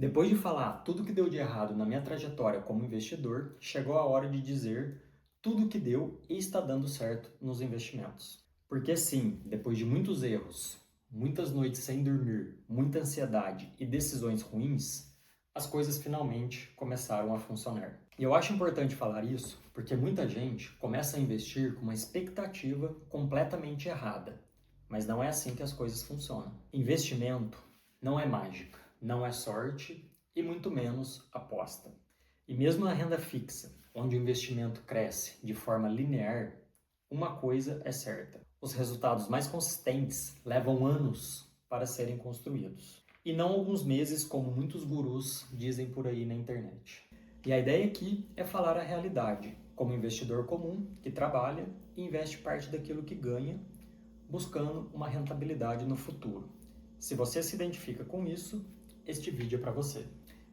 Depois de falar tudo que deu de errado na minha trajetória como investidor, chegou a hora de dizer tudo que deu e está dando certo nos investimentos. Porque sim, depois de muitos erros, muitas noites sem dormir, muita ansiedade e decisões ruins, as coisas finalmente começaram a funcionar. E eu acho importante falar isso porque muita gente começa a investir com uma expectativa completamente errada. Mas não é assim que as coisas funcionam. Investimento não é mágica, não é sorte e muito menos aposta. E mesmo na renda fixa, onde o investimento cresce de forma linear, uma coisa é certa: os resultados mais consistentes levam anos para serem construídos. E não alguns meses, como muitos gurus dizem por aí na internet. E a ideia aqui é falar a realidade, como investidor comum que trabalha e investe parte daquilo que ganha, buscando uma rentabilidade no futuro. Se você se identifica com isso, este vídeo é para você.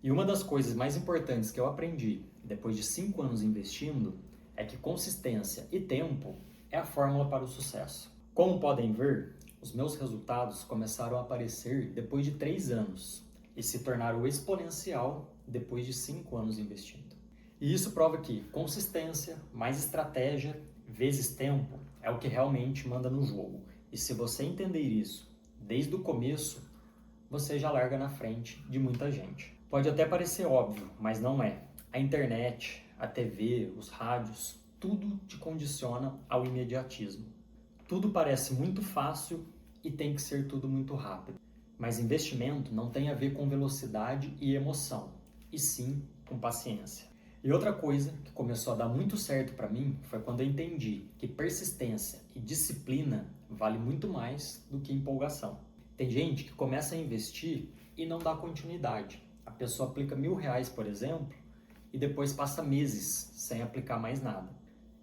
E uma das coisas mais importantes que eu aprendi depois de 5 anos investindo é que consistência e tempo é a fórmula para o sucesso. Como podem ver, os meus resultados começaram a aparecer depois de 3 anos e se tornaram exponencial depois de 5 anos investindo. E isso prova que consistência, mais estratégia, vezes tempo, é o que realmente manda no jogo. E se você entender isso desde o começo, você já larga na frente de muita gente. Pode até parecer óbvio, mas não é. A internet, a TV, os rádios, tudo te condiciona ao imediatismo. Tudo parece muito fácil e tem que ser tudo muito rápido. Mas investimento não tem a ver com velocidade e emoção, e sim com paciência. E outra coisa que começou a dar muito certo para mim foi quando eu entendi que persistência e disciplina vale muito mais do que empolgação. Tem gente que começa a investir e não dá continuidade. A pessoa aplica R$ 1.000, por exemplo, e depois passa meses sem aplicar mais nada.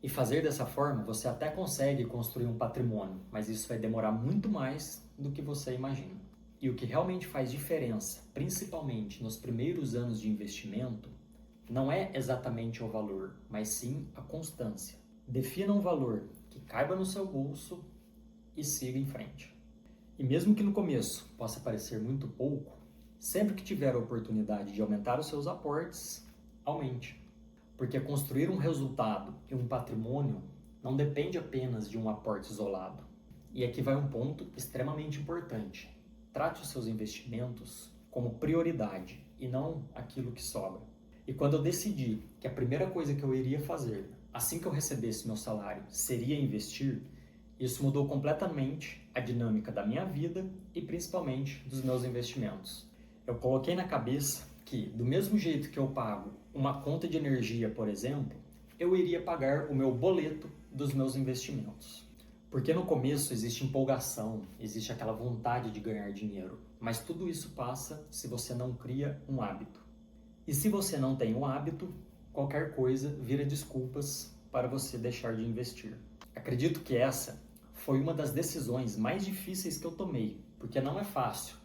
E fazer dessa forma, você até consegue construir um patrimônio, mas isso vai demorar muito mais do que você imagina. E o que realmente faz diferença, principalmente nos primeiros anos de investimento, não é exatamente o valor, mas sim a constância. Defina um valor que caiba no seu bolso e siga em frente. E mesmo que no começo possa parecer muito pouco, sempre que tiver a oportunidade de aumentar os seus aportes, aumente. Porque construir um resultado e um patrimônio não depende apenas de um aporte isolado. E aqui vai um ponto extremamente importante. Trate os seus investimentos como prioridade e não aquilo que sobra. E quando eu decidi que a primeira coisa que eu iria fazer, assim que eu recebesse meu salário, seria investir, isso mudou completamente a dinâmica da minha vida e principalmente dos meus investimentos. Eu coloquei na cabeça que, do mesmo jeito que eu pago uma conta de energia, por exemplo, eu iria pagar o meu boleto dos meus investimentos. Porque no começo existe empolgação, existe aquela vontade de ganhar dinheiro, mas tudo isso passa se você não cria um hábito. E se você não tem um hábito, qualquer coisa vira desculpas para você deixar de investir. Acredito que essa foi uma das decisões mais difíceis que eu tomei, porque não é fácil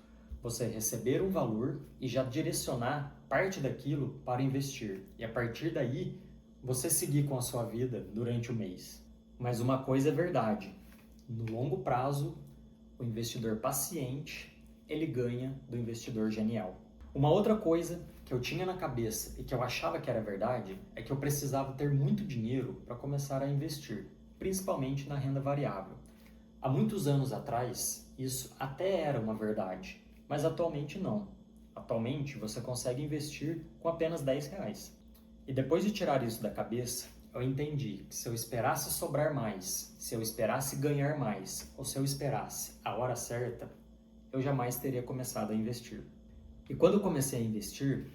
você receber um valor e já direcionar parte daquilo para investir. E a partir daí, você seguir com a sua vida durante o mês. Mas uma coisa é verdade, no longo prazo, o investidor paciente, ele ganha do investidor genial. Uma outra coisa que eu tinha na cabeça e que eu achava que era verdade é que eu precisava ter muito dinheiro para começar a investir, principalmente na renda variável. Há muitos anos atrás, isso até era uma verdade, mas atualmente não. Atualmente, você consegue investir com apenas R$ 10. E depois de tirar isso da cabeça, eu entendi que se eu esperasse sobrar mais, se eu esperasse ganhar mais, ou se eu esperasse a hora certa, eu jamais teria começado a investir. E quando eu comecei a investir,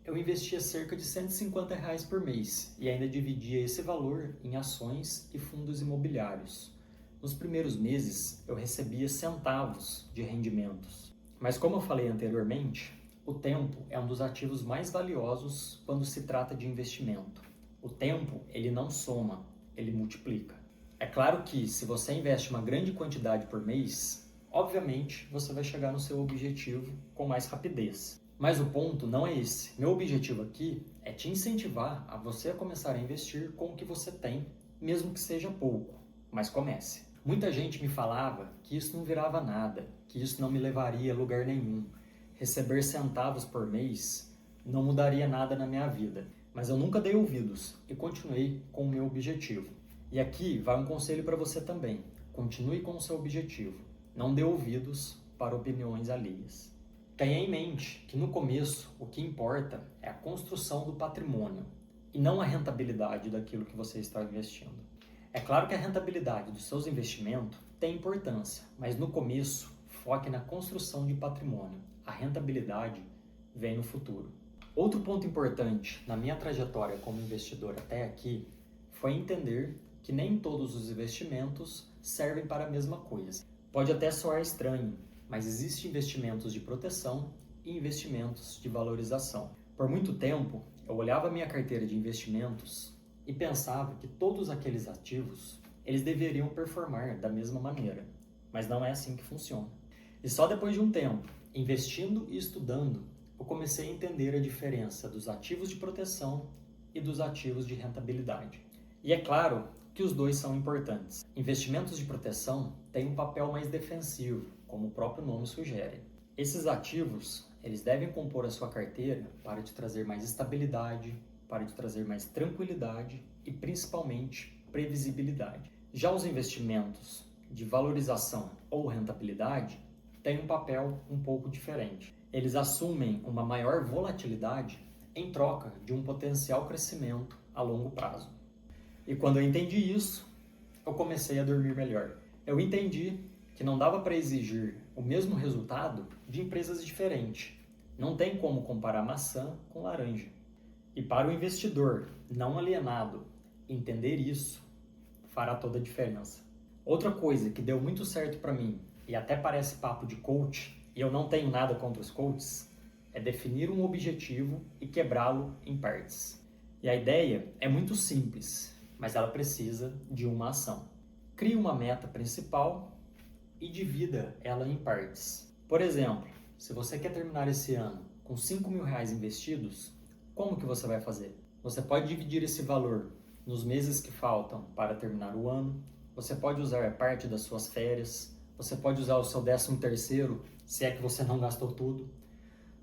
eu investia cerca de R$ 150 por mês e ainda dividia esse valor em ações e fundos imobiliários. Nos primeiros meses, eu recebia centavos de rendimentos. Mas como eu falei anteriormente, o tempo é um dos ativos mais valiosos quando se trata de investimento. O tempo, ele não soma, ele multiplica. É claro que se você investe uma grande quantidade por mês, obviamente, você vai chegar no seu objetivo com mais rapidez. Mas o ponto não é esse. Meu objetivo aqui é te incentivar a você começar a investir com o que você tem, mesmo que seja pouco, mas comece. Muita gente me falava que isso não virava nada, que isso não me levaria a lugar nenhum, receber centavos por mês não mudaria nada na minha vida, mas eu nunca dei ouvidos e continuei com o meu objetivo. E aqui vai um conselho para você também. Continue com o seu objetivo. Não dê ouvidos para opiniões alheias. Tenha em mente que no começo o que importa é a construção do patrimônio e não a rentabilidade daquilo que você está investindo. É claro que a rentabilidade dos seus investimentos tem importância, mas no começo foque na construção de patrimônio. A rentabilidade vem no futuro. Outro ponto importante na minha trajetória como investidor até aqui foi entender que nem todos os investimentos servem para a mesma coisa. Pode até soar estranho, mas existem investimentos de proteção e investimentos de valorização. Por muito tempo, eu olhava a minha carteira de investimentos e pensava que todos aqueles ativos, eles deveriam performar da mesma maneira, mas não é assim que funciona. E só depois de um tempo, investindo e estudando, eu comecei a entender a diferença dos ativos de proteção e dos ativos de rentabilidade. E é claro que os dois são importantes. Investimentos de proteção têm um papel mais defensivo, como o próprio nome sugere. Esses ativos, eles devem compor a sua carteira para te trazer mais estabilidade, para te trazer mais tranquilidade e principalmente previsibilidade. Já os investimentos de valorização ou rentabilidade têm um papel um pouco diferente. Eles assumem uma maior volatilidade em troca de um potencial crescimento a longo prazo. E quando eu entendi isso, eu comecei a dormir melhor. Eu entendi que não dava para exigir o mesmo resultado de empresas diferentes. Não tem como comparar maçã com laranja. E para o investidor não alienado, entender isso fará toda a diferença. Outra coisa que deu muito certo para mim, e até parece papo de coach, e eu não tenho nada contra os coaches, é definir um objetivo e quebrá-lo em partes. E a ideia é muito simples, mas ela precisa de uma ação. Crie uma meta principal e divida ela em partes. Por exemplo, se você quer terminar esse ano com R$ 5.000 investidos, como que você vai fazer? Você pode dividir esse valor nos meses que faltam para terminar o ano, você pode usar parte das suas férias, você pode usar o seu 13º, se é que você não gastou tudo.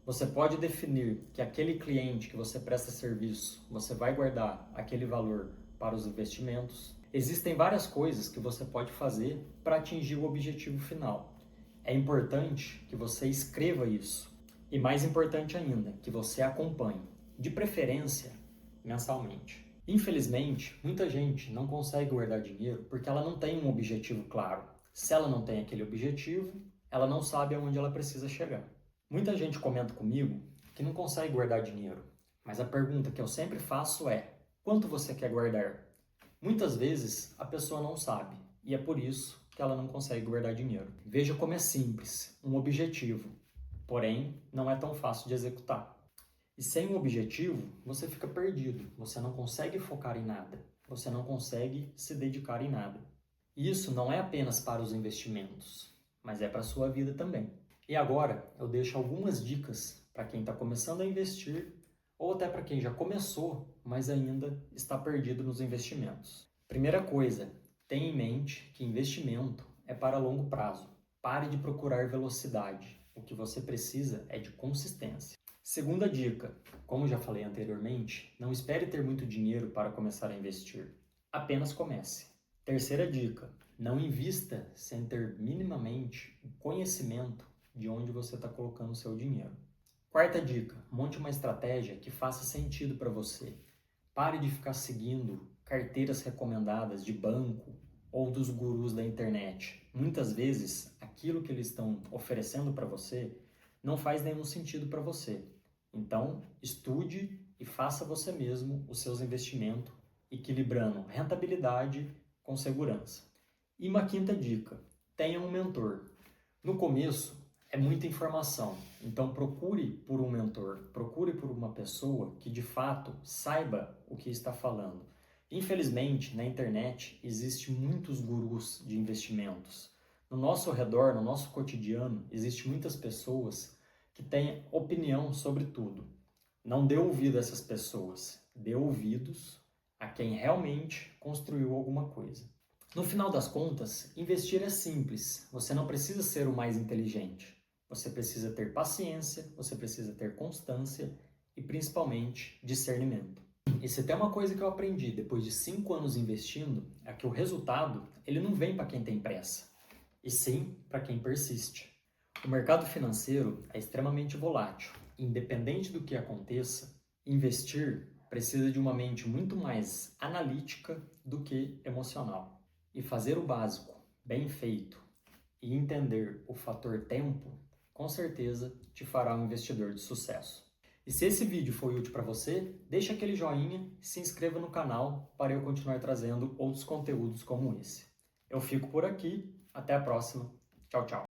Você pode definir que aquele cliente que você presta serviço, você vai guardar aquele valor para os investimentos. Existem várias coisas que você pode fazer para atingir o objetivo final. É importante que você escreva isso. E mais importante ainda, que você acompanhe, de preferência mensalmente. Infelizmente, muita gente não consegue guardar dinheiro porque ela não tem um objetivo claro. Se ela não tem aquele objetivo, ela não sabe aonde ela precisa chegar. Muita gente comenta comigo que não consegue guardar dinheiro, mas a pergunta que eu sempre faço é: quanto você quer guardar? Muitas vezes a pessoa não sabe e é por isso que ela não consegue guardar dinheiro. Veja como é simples, um objetivo, porém não é tão fácil de executar. E sem um objetivo, você fica perdido, você não consegue focar em nada, você não consegue se dedicar em nada. E isso não é apenas para os investimentos, mas é para a sua vida também. E agora eu deixo algumas dicas para quem está começando a investir ou até para quem já começou, mas ainda está perdido nos investimentos. Primeira coisa, tenha em mente que investimento é para longo prazo. Pare de procurar velocidade. O que você precisa é de consistência. Segunda dica, como já falei anteriormente, não espere ter muito dinheiro para começar a investir. Apenas comece. Terceira dica, não invista sem ter minimamente o conhecimento de onde você está colocando o seu dinheiro. Quarta dica, monte uma estratégia que faça sentido para você. Pare de ficar seguindo carteiras recomendadas de banco ou dos gurus da internet. Muitas vezes, aquilo que eles estão oferecendo para você não faz nenhum sentido para você. Então, estude e faça você mesmo os seus investimentos, equilibrando rentabilidade com segurança. E uma quinta dica, tenha um mentor. No começo, é muita informação, então procure por um mentor, procure por uma pessoa que de fato saiba o que está falando. Infelizmente, na internet, existem muitos gurus de investimentos. No nosso redor, no nosso cotidiano, existem muitas pessoas que têm opinião sobre tudo. Não dê ouvido a essas pessoas, dê ouvidos a quem realmente construiu alguma coisa. No final das contas, investir é simples, você não precisa ser o mais inteligente. Você precisa ter paciência, você precisa ter constância e, principalmente, discernimento. E se tem uma coisa que eu aprendi depois de 5 anos investindo, é que o resultado ele não vem para quem tem pressa, e sim para quem persiste. O mercado financeiro é extremamente volátil. Independente do que aconteça, investir precisa de uma mente muito mais analítica do que emocional. E fazer o básico bem feito e entender o fator tempo, com certeza te fará um investidor de sucesso. E se esse vídeo foi útil para você, deixa aquele joinha e se inscreva no canal para eu continuar trazendo outros conteúdos como esse. Eu fico por aqui, até a próxima. Tchau, tchau.